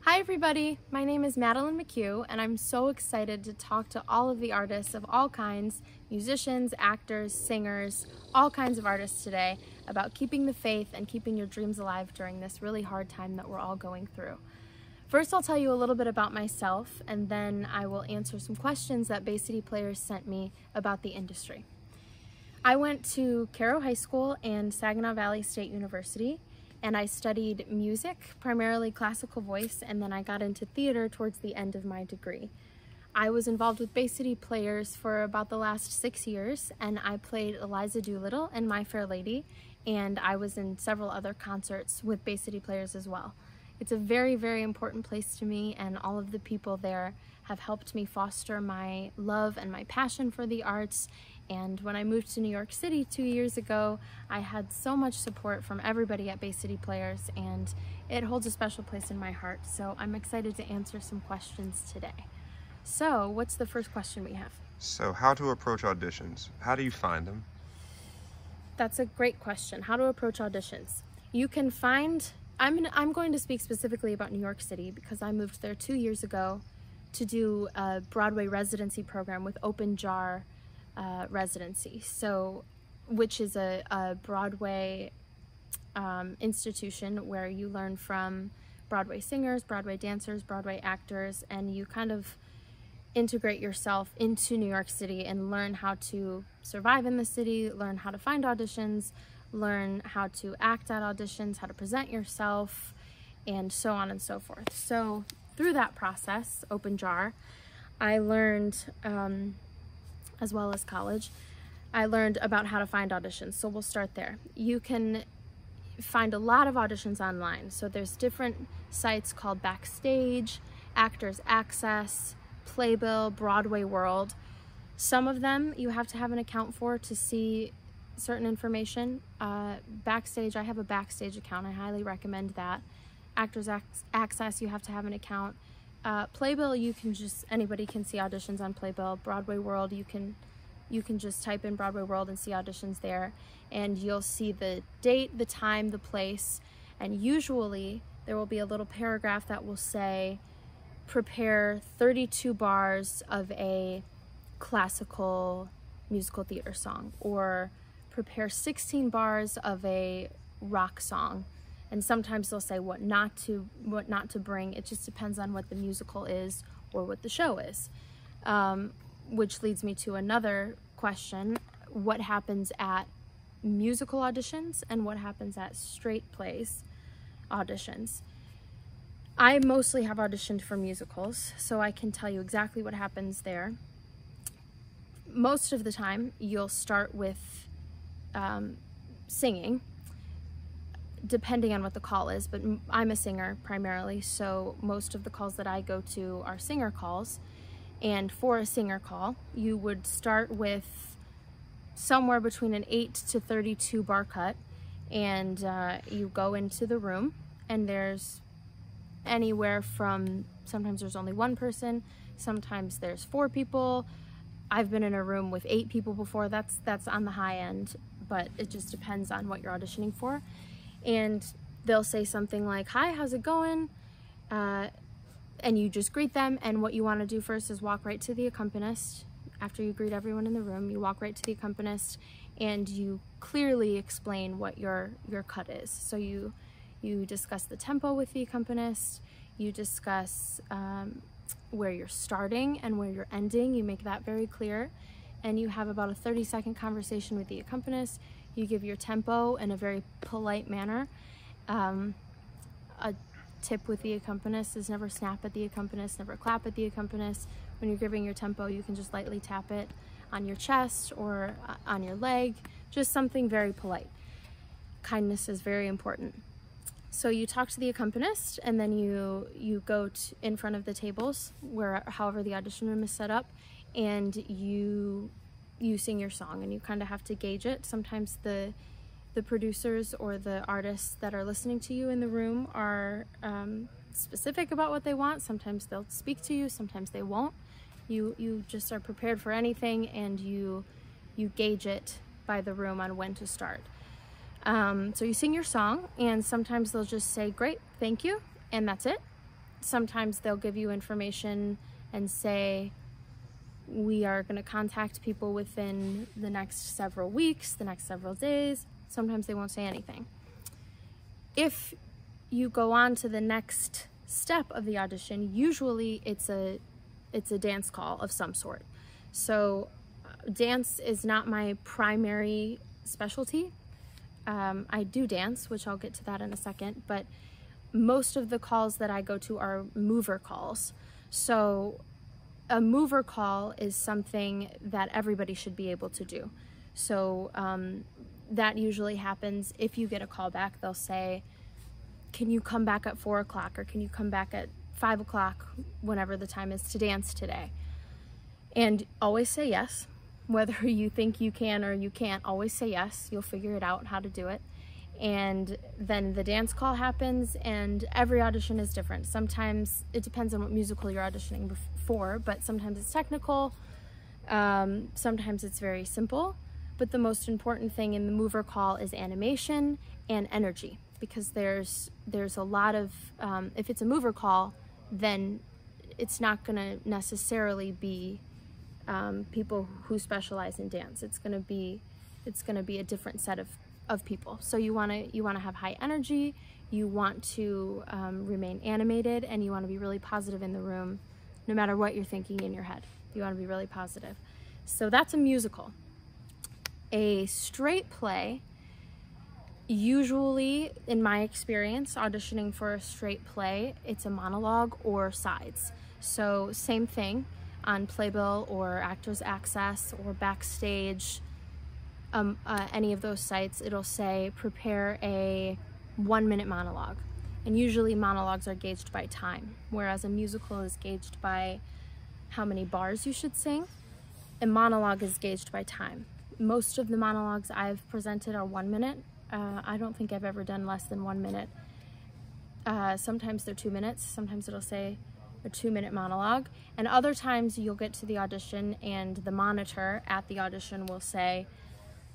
Hi everybody, my name is Madalyn McHugh and I'm so excited to talk to all of the artists of all kinds, musicians, actors, singers, all kinds of artists today about keeping the faith and keeping your dreams alive during this really hard time that we're all going through. First, I'll tell you a little bit about myself and then I will answer some questions that Bay City players sent me about the industry. I went to Caro High School and Saginaw Valley State University, and I studied music, primarily classical voice, and then I got into theater towards the end of my degree. I was involved with Bay City players for about the last 6 years, and I played Eliza Doolittle in My Fair Lady, and I was in several other concerts with Bay City players as well. It's a very, very important place to me, and all of the people there have helped me foster my love and my passion for the arts. And when I moved to New York City 2 years ago, I had so much support from everybody at Bay City players, and it holds a special place in my heart. So I'm excited to answer some questions today. So what's the first question we have? So how to approach auditions? How do you find them? That's a great question. How to approach auditions. You can find, I'm going to speak specifically about New York City because I moved there 2 years ago to do a Broadway residency program with Open Jar residency, which is a Broadway institution where you learn from Broadway singers, Broadway dancers, Broadway actors, and you kind of integrate yourself into New York City and learn how to survive in the city, learn how to find auditions, learn how to act at auditions, how to present yourself, and so on and so forth. So through that process, Open Jar, I learned as well as college, I learned about how to find auditions. So we'll start there. You can find a lot of auditions online. So there's different sites called Backstage, Actors Access, Playbill, Broadway World. Some of them you have to have an account for to see certain information. Backstage, I have a Backstage account. I highly recommend that. Actors Access, you have to have an account. Playbill, anybody can see auditions on Playbill. Broadway World, you can just type in Broadway World and see auditions there, and you'll see the date, the time, the place, and usually there will be a little paragraph that will say prepare 32 bars of a classical musical theater song, or prepare 16 bars of a rock song. And sometimes they'll say what not to bring. It just depends on what the musical is or what the show is. Which leads me to another question. What happens at musical auditions and what happens at straight plays auditions? I mostly have auditioned for musicals, so I can tell you exactly what happens there. Most of the time, you'll start with singing, depending on what the call is, but I'm a singer primarily, so most of the calls that I go to are singer calls. And for a singer call, you would start with somewhere between an 8 to 32 bar cut, and you go into the room, and there's anywhere from, sometimes there's only one person, sometimes there's 4 people. I've been in a room with 8 people before. That's on the high end, but it just depends on what you're auditioning for. And they'll say something like, "Hi, how's it going?" And you just greet them, and what you want to do first is walk right to the accompanist. After you greet everyone in the room, you walk right to the accompanist and you clearly explain what your cut is. So you discuss the tempo with the accompanist, you discuss where you're starting and where you're ending, you make that very clear, and you have about a 30-second conversation with the accompanist. You give your tempo in a very polite manner. A tip with the accompanist is never snap at the accompanist, never clap at the accompanist. When you're giving your tempo, you can just lightly tap it on your chest or on your leg, just something very polite. Kindness is very important. So you talk to the accompanist, and then you go in front of the tables, however the audition room is set up, and you sing your song, and you kind of have to gauge it. Sometimes the producers or the artists that are listening to you in the room are specific about what they want. Sometimes they'll speak to you, sometimes they won't. You just are prepared for anything, and you gauge it by the room on when to start. So you sing your song, and sometimes they'll just say, "Great, thank you," and that's it. Sometimes they'll give you information and say, we are going to contact people within the next several weeks, the next several days. Sometimes they won't say anything. If you go on to the next step of the audition, usually it's a dance call of some sort. So dance is not my primary specialty. I do dance, which I'll get to that in a second, but most of the calls that I go to are mover calls. So a mover call is something that everybody should be able to do. So that usually happens if you get a call back. They'll say, can you come back at 4 o'clock, or can you come back at 5 o'clock, whenever the time is, to dance today? And always say yes. Whether you think you can or you can't, always say yes. You'll figure it out how to do it. And then the dance call happens, and every audition is different. Sometimes it depends on what musical you're auditioning for, but sometimes it's technical, sometimes it's very simple. But the most important thing in the mover call is animation and energy, because there's a lot of, if it's a mover call, then it's not gonna necessarily be people who specialize in dance. It's gonna be a different set of people. So you wanna have high energy, you want to remain animated, and you wanna be really positive in the room, no matter what you're thinking in your head. You wanna be really positive. So that's a musical. A straight play, usually, in my experience, auditioning for a straight play, it's a monologue or sides. So same thing on Playbill or Actors Access or Backstage, any of those sites, it'll say prepare a 1-minute monologue. And usually monologues are gauged by time, whereas a musical is gauged by how many bars you should sing. A monologue is gauged by time. Most of the monologues I've presented are 1 minute. I don't think I've ever done less than 1 minute. Sometimes they're 2 minutes. Sometimes it'll say a 2-minute monologue. And other times you'll get to the audition and the monitor at the audition will say,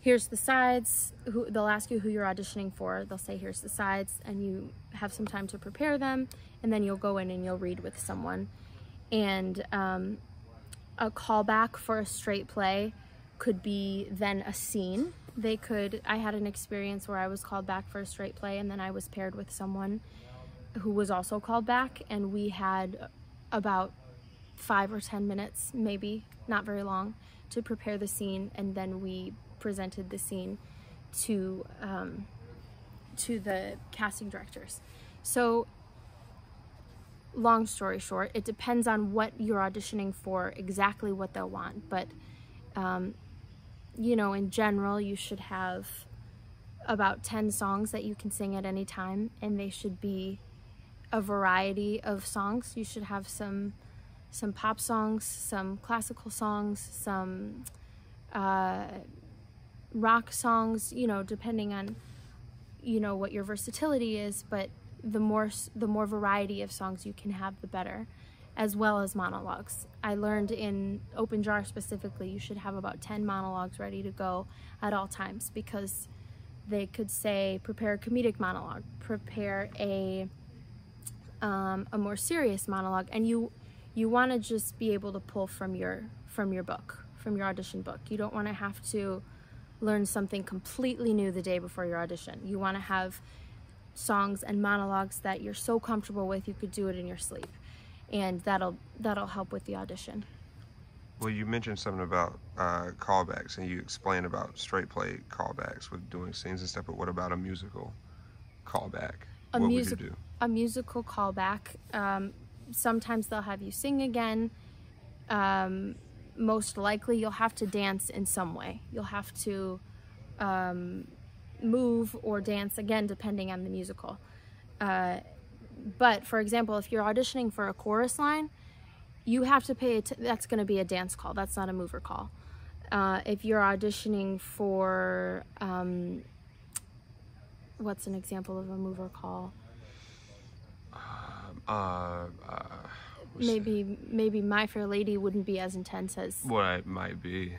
here's the sides. They'll ask you who you're auditioning for. They'll say, here's the sides, and you have some time to prepare them, and then you'll go in and you'll read with someone. And a callback for a straight play could be then a scene. I had an experience where I was called back for a straight play, and then I was paired with someone who was also called back, and we had about 5 or 10 minutes, maybe, not very long, to prepare the scene, and then we presented the scene to the casting directors. So long story short, it depends on what you're auditioning for, exactly what they'll want, but you know, in general, you should have about 10 songs that you can sing at any time, and they should be a variety of songs. You should have some pop songs, some classical songs, some rock songs, you know, depending on, you know, what your versatility is, but the more variety of songs you can have, the better, as well as monologues. I learned in Open Jar specifically, you should have about 10 monologues ready to go at all times, because they could say, prepare a comedic monologue, prepare a more serious monologue, and you want to just be able to pull from your book, from your audition book. You don't want to have to learn something completely new the day before your audition. You want to have songs and monologues that you're so comfortable with you could do it in your sleep, and that'll help with the audition. Well, you mentioned something about callbacks, and you explained about straight play callbacks with doing scenes and stuff, but what about a musical callback? What would you do? A musical callback, sometimes they'll have you sing again. Most likely you'll have to dance in some way. You'll have to move or dance again, depending on the musical. But for example, if you're auditioning for a chorus line, you have to that's going to be a dance call. That's not a mover call. If you're auditioning for, what's an example of a mover call? Maybe My Fair Lady wouldn't be as intense as what it might be.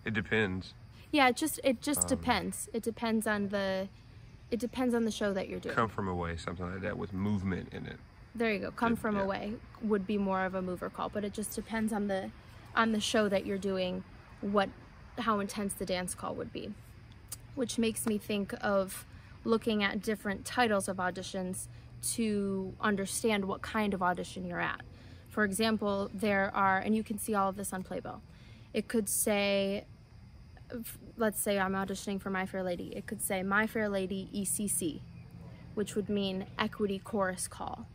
It depends. Yeah, it just depends. It depends on the show that you're doing. Come From Away, something like that with movement in it. There you go. Come from yeah. away would be more of a mover call, but it just depends on the show that you're doing, how intense the dance call would be. Which makes me think of looking at different titles of auditions to understand what kind of audition you're at. For example, there are, and you can see all of this on Playbill. It could say, let's say I'm auditioning for My Fair Lady. It could say My Fair Lady ECC, which would mean Equity Chorus Call.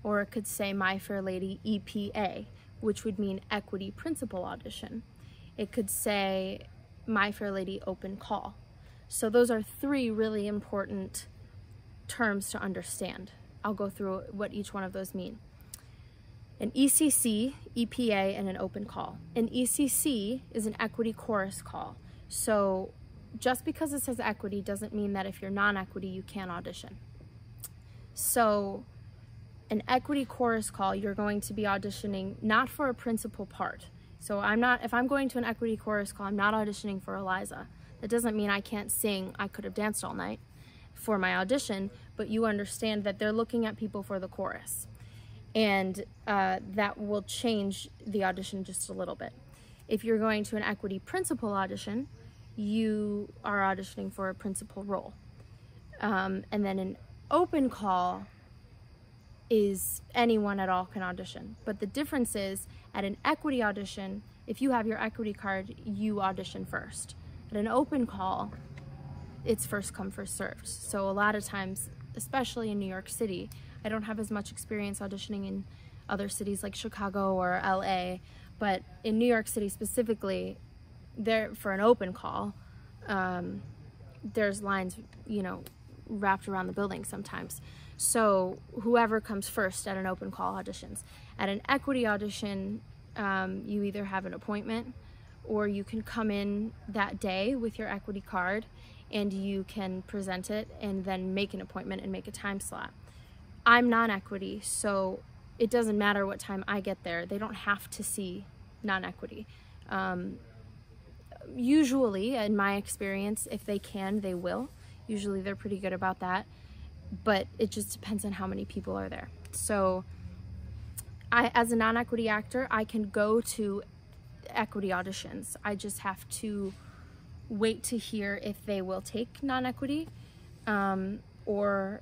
Or it could say My Fair Lady EPA, which would mean Equity Principal Audition. It could say My Fair Lady Open Call. So those are three really important terms to understand. I'll go through what each one of those mean. An ECC, EPA, and an open call. An ECC is an equity chorus call. So just because it says equity doesn't mean that if you're non-equity, you can't audition. So an equity chorus call, you're going to be auditioning not for a principal part. So if I'm going to an equity chorus call, I'm not auditioning for Eliza. That doesn't mean I can't sing I Could Have Danced All Night for my audition, but you understand that they're looking at people for the chorus. And that will change the audition just a little bit. If you're going to an equity principal audition, you are auditioning for a principal role. And then an open call is anyone at all can audition. But the difference is, at an equity audition, if you have your equity card, you audition first. At an open call, it's first come, first served. So a lot of times, especially in New York City, I don't have as much experience auditioning in other cities like Chicago or LA, but in New York City specifically, there for an open call, there's lines, wrapped around the building sometimes. So whoever comes first at an open call auditions. At an equity audition, you either have an appointment or you can come in that day with your equity card and you can present it and then make an appointment and make a time slot. I'm non-equity, so it doesn't matter what time I get there. They don't have to see non-equity. Usually, in my experience, if they can, they will. Usually they're pretty good about that, but it just depends on how many people are there. So as a non-equity actor, I can go to equity auditions. I just have to wait to hear if they will take non-equity or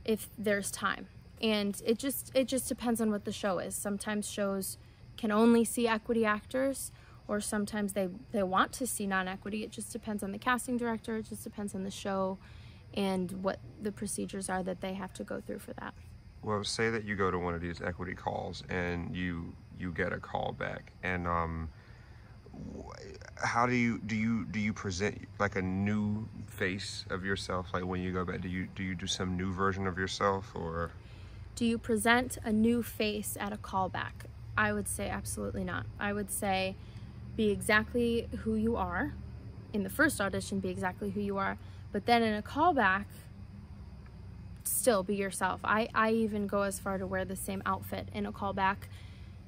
if there's time. And it just depends on what the show is. Sometimes shows can only see equity actors, or sometimes they want to see non-equity. It just depends on the casting director. It just depends on the show and what the procedures are that they have to go through for that. Well, say that you go to one of these equity calls and you get a call back, and how do you present like a new face of yourself? Like when you go back, do you do some new version of yourself, or do you present a new face at a callback? I would say absolutely not. I would say be exactly who you are. In the first audition, be exactly who you are, but then in a callback, still be yourself. I even go as far to wear the same outfit in a callback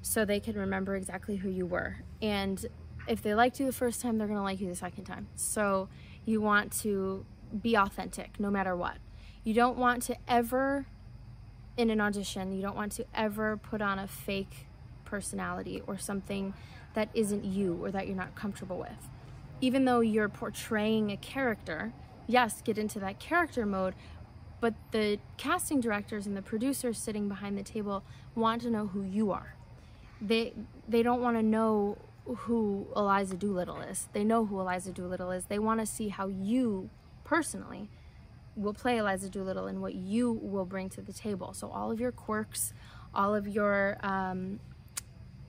so they can remember exactly who you were. And if they liked you the first time, they're gonna like you the second time. So you want to be authentic no matter what. You don't want to ever, in an audition, you don't want to ever put on a fake personality or something that isn't you or that you're not comfortable with. Even though you're portraying a character, yes, get into that character mode, but the casting directors and the producers sitting behind the table want to know who you are. They don't want to know who Eliza Doolittle is. They know who Eliza Doolittle is. They want to see how you personally will play Eliza Doolittle and what you will bring to the table. So all of your quirks, all of your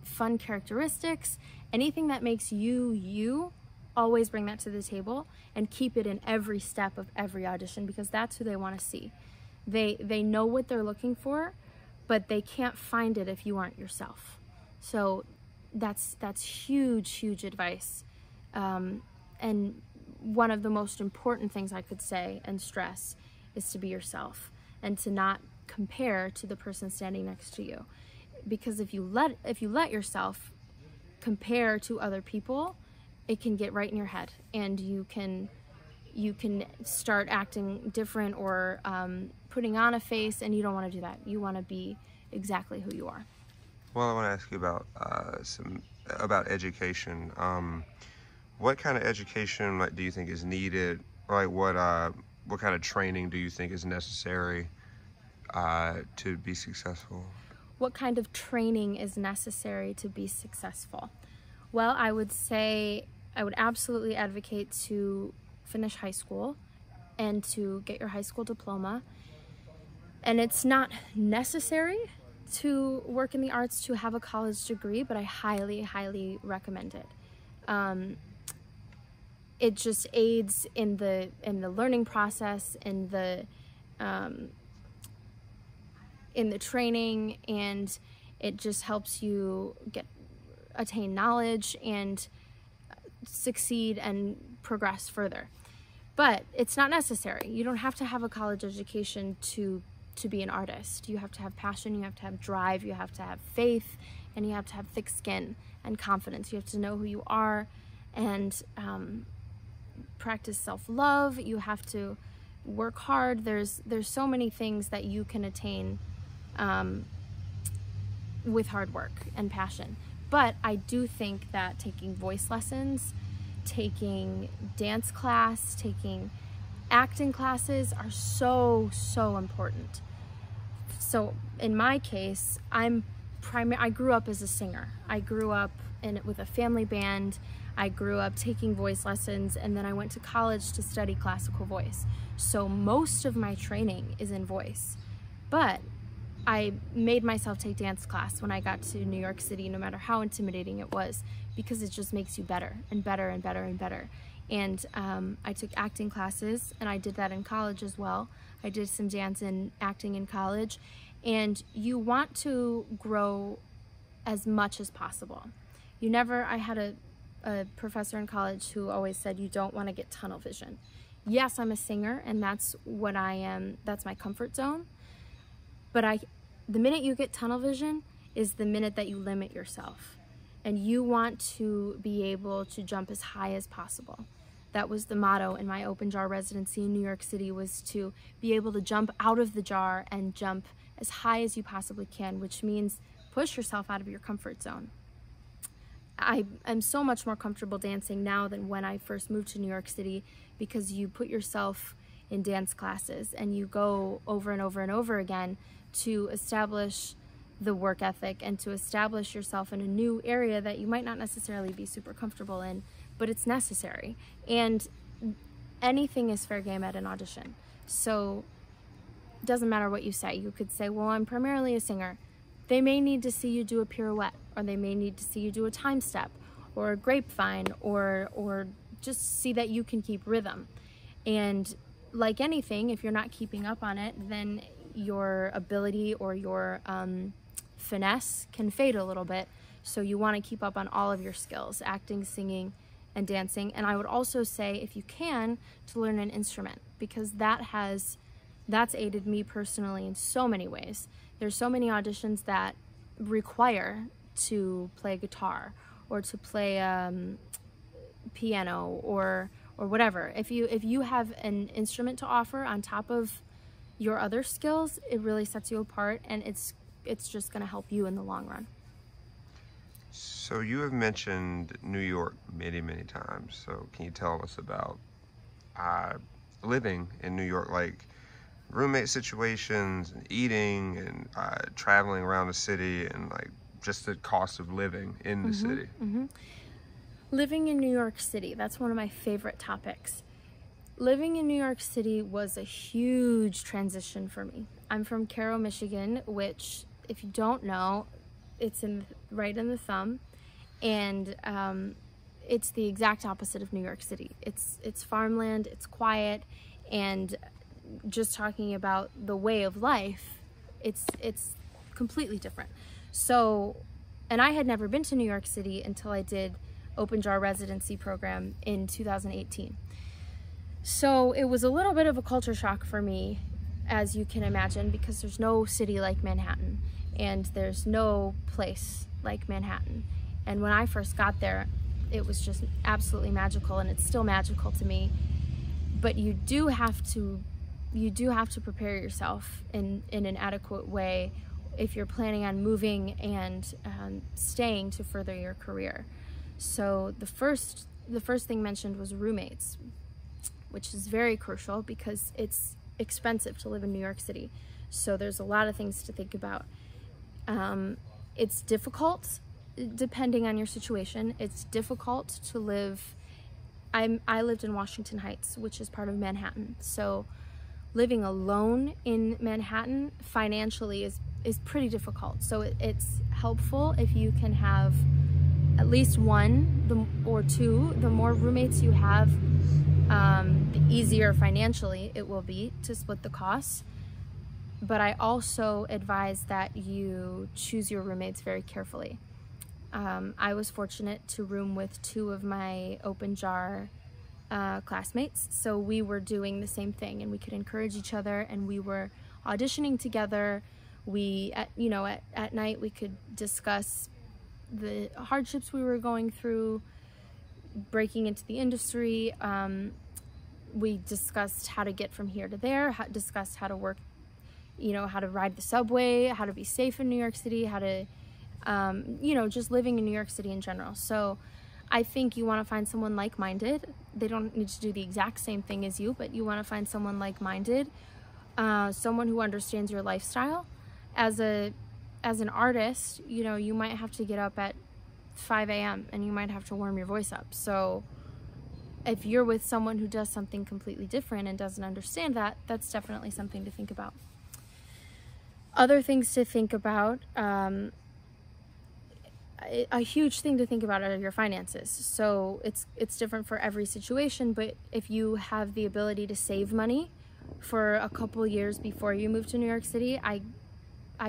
fun characteristics, anything that makes you you, always bring that to the table and keep it in every step of every audition, because that's who they want to see. They know what they're looking for, but they can't find it if you aren't yourself. So that's huge advice, and one of the most important things I could say and stress is to be yourself and to not compare to the person standing next to you, because if you let yourself compare to other people, it can get right in your head and you can you can start acting different or putting on a face, and you don't want to do that. You want to be exactly who you are. Well, I want to ask you about about education. What kind of education do you think is needed? Like what kind of training do you think is necessary to be successful? What kind of training is necessary to be successful? Well, I would say I would absolutely advocate to finish high school and to get your high school diploma. And it's not necessary to work in the arts to have a college degree, but I highly, highly recommend it. It just aids in the learning process, in the training, and it just helps you attain knowledge and succeed and progress further. But it's not necessary. You don't have to have a college education to be an artist. You have to have passion, you have to have drive, you have to have faith, and you have to have thick skin and confidence. You have to know who you are and practice self-love. You have to work hard. There's so many things that you can attain with hard work and passion. But I do think that taking voice lessons, taking dance class, taking acting classes are so, so important. So in my case, I grew up as a singer. I grew up with a family band. I grew up taking voice lessons, and then I went to college to study classical voice. So most of my training is in voice. But I made myself take dance class when I got to New York City, no matter how intimidating it was, because it just makes you better and better and better and better. And I took acting classes, and I did that in college as well. I did some dance and acting in college, and you want to grow as much as possible. I had a professor in college who always said you don't want to get tunnel vision. Yes, I'm a singer, and that's what I am. That's my comfort zone. But the minute you get tunnel vision is the minute that you limit yourself. And you want to be able to jump as high as possible. That was the motto in my open jar residency in New York City, was to be able to jump out of the jar and jump as high as you possibly can, which means push yourself out of your comfort zone. I am so much more comfortable dancing now than when I first moved to New York City, because you put yourself in dance classes and you go over and over and over again to establish the work ethic and to establish yourself in a new area that you might not necessarily be super comfortable in, but it's necessary. And anything is fair game at an audition. So it doesn't matter what you say. You could say, well, I'm primarily a singer. They may need to see you do a pirouette, or they may need to see you do a time step or a grapevine, or just see that you can keep rhythm. And like anything, if you're not keeping up on it, then your ability or your finesse can fade a little bit. So you want to keep up on all of your skills, acting, singing, and dancing. And I would also say, if you can, to learn an instrument, because that's aided me personally in so many ways. There's so many auditions that require to play guitar or to play piano or whatever. If you have an instrument to offer on top of your other skills, it really sets you apart, and it's just going to help you in the long run. So you have mentioned New York many, many times. So can you tell us about living in New York, like roommate situations and eating and traveling around the city, and like just the cost of living in the city? Living in New York City, that's one of my favorite topics. Living in New York City was a huge transition for me. I'm from Caro, Michigan, which, if you don't know, it's right in the thumb, and it's the exact opposite of New York City. It's farmland, it's quiet, and just talking about the way of life, it's completely different. So, and I had never been to New York City until I did open jar residency program in 2018. So it was a little bit of a culture shock for me, as you can imagine, because there's no city like Manhattan, and there's no place like Manhattan. And when I first got there, it was just absolutely magical, and it's still magical to me. but you do have to prepare yourself in an adequate way if you're planning on moving and staying to further your career. So the first thing mentioned was roommates, which is very crucial because it's expensive to live in New York City. So there's a lot of things to think about. It's difficult depending on your situation. It's difficult to live. I lived in Washington Heights, which is part of Manhattan. So living alone in Manhattan financially is pretty difficult. So it's helpful if you can have at least one or two. The more roommates you have, the easier financially it will be to split the costs. But I also advise that you choose your roommates very carefully. I was fortunate to room with two of my open jar classmates, so we were doing the same thing, and we could encourage each other, and we were auditioning together. At night we could discuss the hardships we were going through, breaking into the industry. We discussed how to get from here to there, discussed how to work, how to ride the subway, how to be safe in New York City, how to, just living in New York City in general. So I think you want to find someone like-minded. They don't need to do the exact same thing as you, but you want to find someone like-minded, someone who understands your lifestyle. As an artist, you might have to get up at 5 a.m. and you might have to warm your voice up. So if you're with someone who does something completely different and doesn't understand that, that's definitely something to think about. Other things to think about, a huge thing to think about are your finances. So it's different for every situation, but if you have the ability to save money for a couple years before you move to New York City, I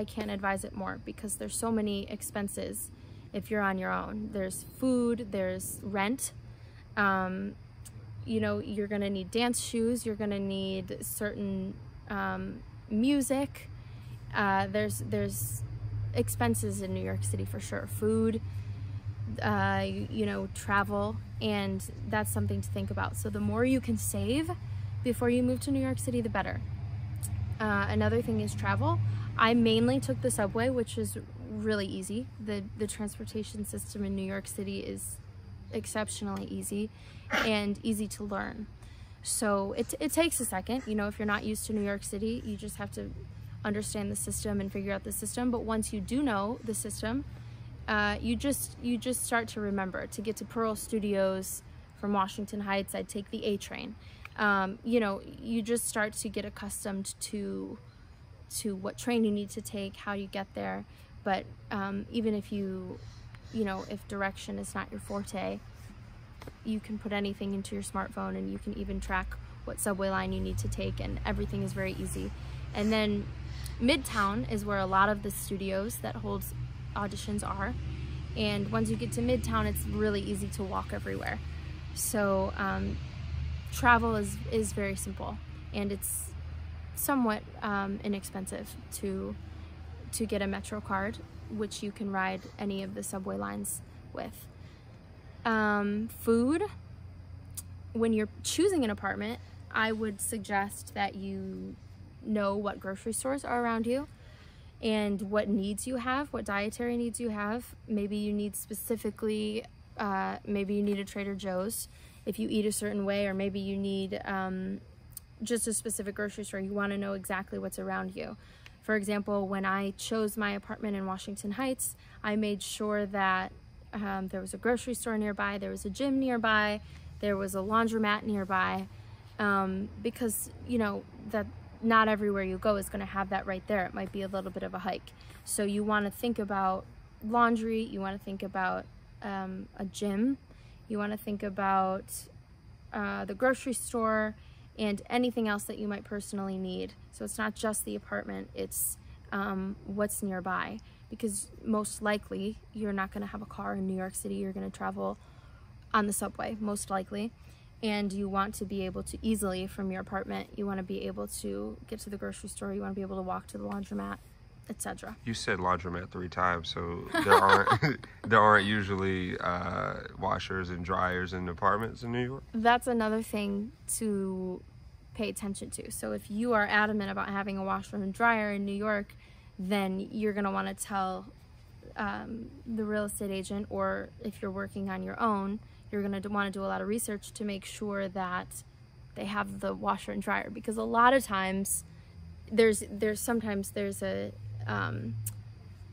can't advise it more, because there's so many expenses if you're on your own. There's food, there's rent, you're gonna need dance shoes, you're gonna need certain music. There's expenses in New York City for sure. Food, travel, and that's something to think about. So the more you can save before you move to New York City, the better. Another thing is travel. I mainly took the subway, which is really easy. The transportation system in New York City is exceptionally easy and easy to learn. So it takes a second. If you're not used to New York City, you just have to understand the system and figure out the system. But once you do know the system, you just start to remember. To get to Pearl Studios from Washington Heights, I'd take the A train. You just start to get accustomed to what train you need to take, how you get there. But even if if direction is not your forte, you can put anything into your smartphone, and you can even track what subway line you need to take, and everything is very easy. And then Midtown is where a lot of the studios that holds auditions are, and once you get to Midtown, it's really easy to walk everywhere. So travel is very simple, and it's somewhat inexpensive to get a Metro card, which you can ride any of the subway lines with. Food, when you're choosing an apartment, I would suggest that you know what grocery stores are around you and what needs you have, what dietary needs you have. Maybe you need specifically, maybe you need a Trader Joe's if you eat a certain way, or maybe you need just a specific grocery store. You want to know exactly what's around you. For example, when I chose my apartment in Washington Heights, I made sure that there was a grocery store nearby, there was a gym nearby, there was a laundromat nearby, because that not everywhere you go is going to have that right there. It might be a little bit of a hike. So you want to think about laundry, you want to think about a gym, you want to think about the grocery store, and anything else that you might personally need. So it's not just the apartment, it's what's nearby, because most likely you're not going to have a car in New York City. You're going to travel on the subway, most likely, and you want to be able to easily, from your apartment, you want to be able to get to the grocery store, you want to be able to walk to the laundromat, etc. You said laundromat 3 times, so there aren't there aren't usually washers and dryers in apartments in New York? That's another thing to pay attention to. So if you are adamant about having a washer and dryer in New York, then you're going to want to tell the real estate agent, or if you're working on your own, you're going to want to do a lot of research to make sure that they have the washer and dryer, because a lot of times there's a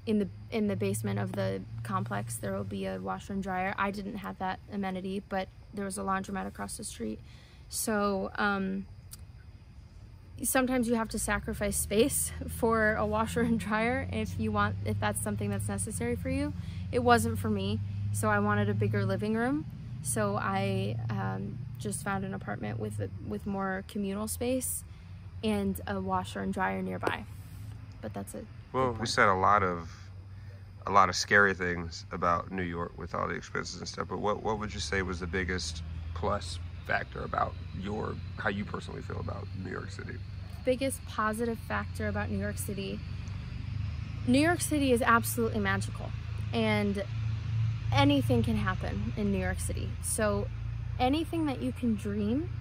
in the basement of the complex there will be a washer and dryer. I didn't have that amenity, but there was a laundromat across the street. So sometimes you have to sacrifice space for a washer and dryer if that's something that's necessary for you. It wasn't for me, so I wanted a bigger living room. So I just found an apartment with more communal space and a washer and dryer nearby. But that's it. Well, we said a lot of scary things about New York with all the expenses and stuff, but what would you say was the biggest plus factor about how you personally feel about New York City? Biggest positive factor about New York City. New York City is absolutely magical, and anything can happen in New York City. So anything that you can dream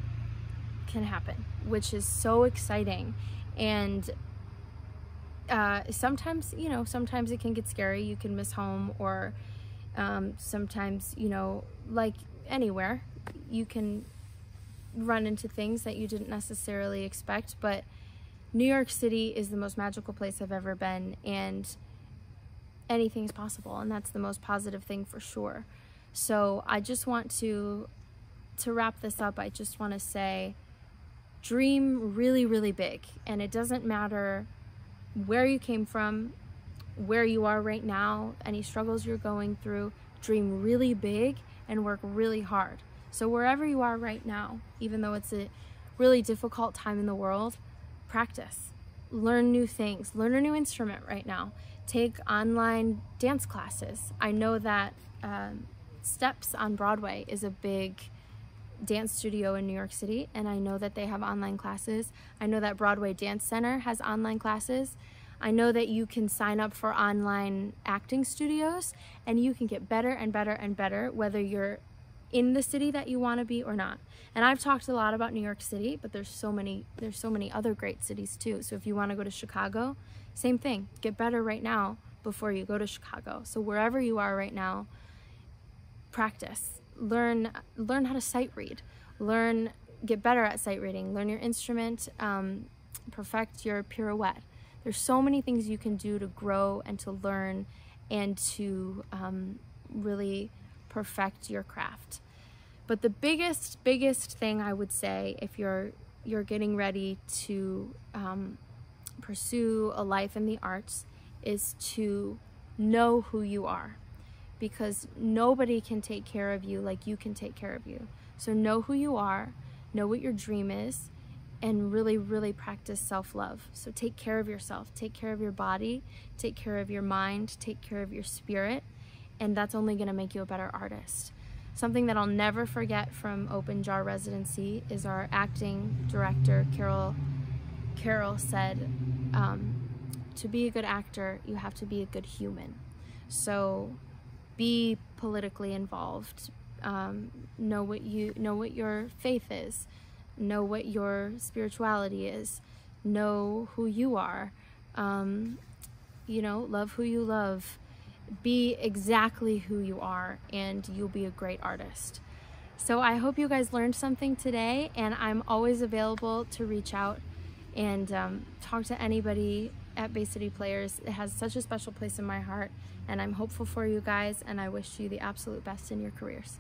can happen, which is so exciting. And sometimes it can get scary. You can miss home, or sometimes, like anywhere, you can run into things that you didn't necessarily expect. But New York City is the most magical place I've ever been, and anything's possible, and that's the most positive thing for sure. So I just want to wrap this up, I just want to say, dream really, really big. And it doesn't matter where you came from, where you are right now, any struggles you're going through. Dream really big and work really hard. So wherever you are right now, even though it's a really difficult time in the world, practice, learn new things, learn a new instrument right now, take online dance classes. I know that Steps on Broadway is a big dance studio in New York City, and I know that they have online classes. I know that Broadway Dance Center has online classes. I know that you can sign up for online acting studios, and you can get better and better and better, whether you're in the city that you want to be or not. And I've talked a lot about New York City, but there's so many other great cities too. So if you want to go to Chicago, same thing. Get better right now before you go to Chicago. So wherever you are right now, practice. Learn how to sight read. Get better at sight reading. Learn your instrument. Perfect your pirouette. There's so many things you can do to grow and to learn and to really perfect your craft. But the biggest thing I would say, if you're getting ready to pursue a life in the arts, is to know who you are, because nobody can take care of you like you can take care of you. So know who you are, know what your dream is, and really, really practice self-love. So take care of yourself, take care of your body, take care of your mind, take care of your spirit, and that's only gonna make you a better artist. Something that I'll never forget from Open Jar Residency is our acting director, Carol said, to be a good actor, you have to be a good human. So be politically involved, know what your faith is, know what your spirituality is, know who you are, love who you love, be exactly who you are, and you'll be a great artist. So I hope you guys learned something today, and I'm always available to reach out and talk to anybody at Bay City Players. It has such a special place in my heart, and I'm hopeful for you guys, and I wish you the absolute best in your careers.